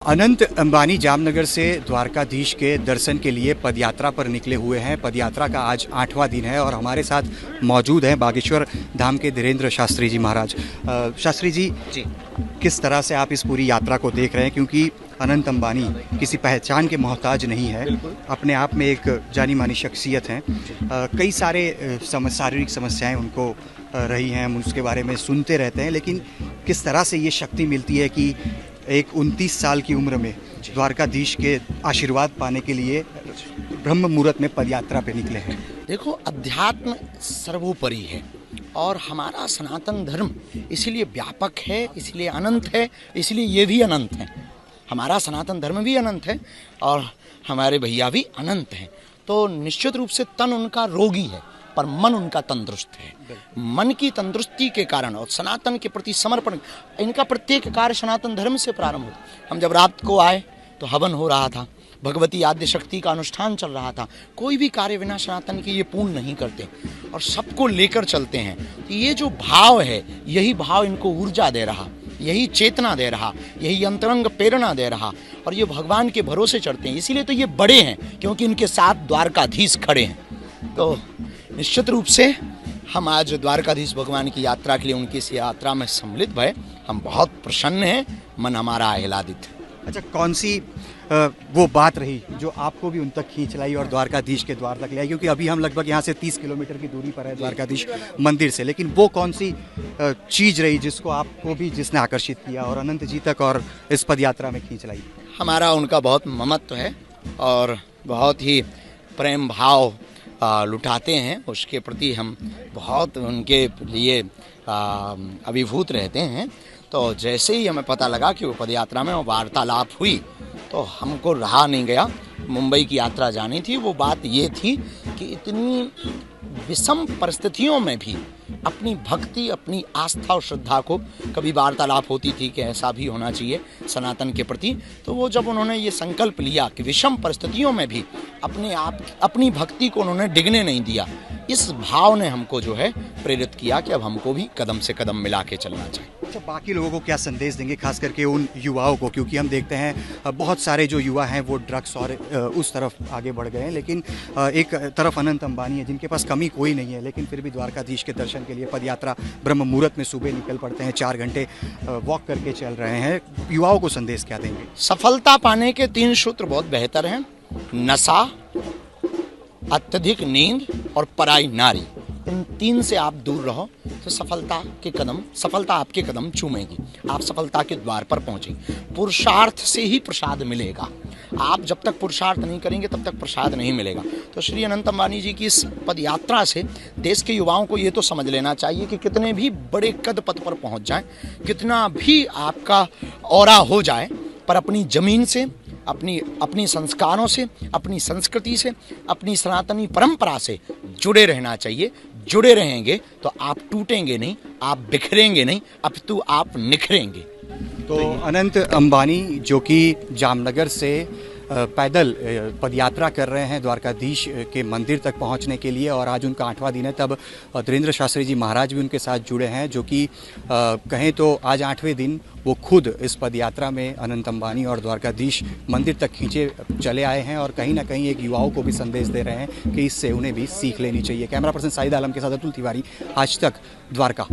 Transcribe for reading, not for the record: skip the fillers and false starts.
अनंत अंबानी जामनगर से द्वारकाधीश के दर्शन के लिए पदयात्रा पर निकले हुए हैं। पदयात्रा का आज 8वां दिन है और हमारे साथ मौजूद हैं बागेश्वर धाम के धीरेन्द्र शास्त्री जी महाराज। शास्त्री जी, किस तरह से आप इस पूरी यात्रा को देख रहे हैं, क्योंकि अनंत अंबानी किसी पहचान के मोहताज नहीं है, अपने आप में एक जानी मानी शख्सियत हैं। कई सारे शारीरिक समस्याएं उनको रही हैं, हम उसके बारे में सुनते रहते हैं, लेकिन किस तरह से ये शक्ति मिलती है कि एक 29 साल की उम्र में द्वारकाधीश के आशीर्वाद पाने के लिए ब्रह्म मुहूर्त में पदयात्रा पे निकले हैं। देखो, अध्यात्म सर्वोपरि है और हमारा सनातन धर्म इसलिए व्यापक है, इसलिए अनंत है, इसलिए ये भी अनंत है। हमारा सनातन धर्म भी अनंत है और हमारे भैया भी अनंत हैं। तो निश्चित रूप से तन उनका रोगी है पर मन उनका तंदुरुस्त है। मन की तंदुरुस्ती के कारण और सनातन के प्रति समर्पण, इनका प्रत्येक कार्य सनातन धर्म से प्रारंभ हो। हम जब रात को आए तो हवन हो रहा था, भगवती आद्य शक्ति का अनुष्ठान चल रहा था। कोई भी कार्य बिना सनातन के ये पूर्ण नहीं करते और सबको लेकर चलते हैं। तो ये जो भाव है, यही भाव इनको ऊर्जा दे रहा, यही चेतना दे रहा, यही अंतरंग प्रेरणा दे रहा और ये भगवान के भरोसे चढ़ते हैं। इसीलिए तो ये बड़े हैं, क्योंकि इनके साथ द्वारकाधीश खड़े हैं। तो निश्चित रूप से हम आज द्वारकाधीश भगवान की यात्रा के लिए उनकी इस यात्रा में सम्मिलित भए। हम बहुत प्रसन्न हैं, मन हमारा आह्लादित है। अच्छा, कौन सी वो बात रही जो आपको भी उन तक खींच लाई और द्वारकाधीश के द्वार तक ले आई? क्योंकि अभी हम लगभग यहाँ से 30 किलोमीटर की दूरी पर है द्वारकाधीश मंदिर से, लेकिन वो कौन सी चीज़ रही जिसको आपको भी, जिसने आकर्षित किया और अनंत जी तक और इस पद यात्रा में खींच लाई? हमारा उनका बहुत ममत्व है और बहुत ही प्रेम भाव लुटाते हैं। उसके प्रति हम बहुत उनके लिए अभिभूत रहते हैं। तो जैसे ही हमें पता लगा कि वो पदयात्रा में वार्तालाप हुई तो हमको रहा नहीं गया। मुंबई की यात्रा जानी थी। वो बात ये थी कि इतनी विषम परिस्थितियों में भी अपनी भक्ति, अपनी आस्था और श्रद्धा को, कभी वार्तालाप होती थी कि ऐसा भी होना चाहिए सनातन के प्रति। तो वो जब उन्होंने ये संकल्प लिया कि विषम परिस्थितियों में भी अपने आप, अपनी भक्ति को उन्होंने डिगने नहीं दिया, इस भाव ने हमको जो है प्रेरित किया कि अब हमको भी कदम से कदम मिला के चलना चाहिए। अच्छा, बाकी लोगों को क्या संदेश देंगे, खास करके उन युवाओं को? क्योंकि हम देखते हैं बहुत सारे जो युवा हैं वो ड्रग्स और उस तरफ आगे बढ़ गए हैं, लेकिन एक तरफ अनंत अंबानी है जिनके पास कमी कोई नहीं है, लेकिन फिर भी द्वारकाधीश के दर्शन के लिए पदयात्रा ब्रह्म मुहूर्त में सुबह निकल पड़ते हैं, 4 घंटे वॉक करके चल रहे हैं। युवाओं को संदेश क्या देंगे? सफलता पाने के 3 सूत्र बहुत बेहतर हैं: नशा, अत्यधिक नींद और पराई नारी। इन 3 से आप दूर रहो तो सफलता आपके कदम चूमेगी, आप सफलता के द्वार पर पहुंचेंगे। पुरुषार्थ से ही प्रसाद मिलेगा। आप जब तक पुरुषार्थ नहीं करेंगे तब तक प्रसाद नहीं मिलेगा। तो श्री अनंत अंबानी जी की इस पदयात्रा से देश के युवाओं को ये तो समझ लेना चाहिए कि कितने भी बड़े कद पद पर पहुंच जाएं, कितना भी आपका औरा हो जाए, पर अपनी जमीन से, अपनी संस्कारों से, अपनी संस्कृति से, अपनी सनातनी परंपरा से जुड़े रहना चाहिए। जुड़े रहेंगे तो आप टूटेंगे नहीं, आप बिखरेंगे नहीं, अपितु आप निखरेंगे। तो अनंत अंबानी जो कि जामनगर से पैदल पदयात्रा कर रहे हैं द्वारकाधीश के मंदिर तक पहुंचने के लिए, और आज उनका 8वां दिन है, तब धीरेन्द्र शास्त्री जी महाराज भी उनके साथ जुड़े हैं, जो कि कहें तो आज 8वें दिन वो खुद इस पदयात्रा में अनंत अंबानी और द्वारकाधीश मंदिर तक खींचे चले आए हैं और कहीं ना कहीं एक युवाओं को भी संदेश दे रहे हैं कि इससे उन्हें भी सीख लेनी चाहिए। कैमरा पर्सन साहिद आलम के साथ अतुल तिवारी, आज तक, द्वारका।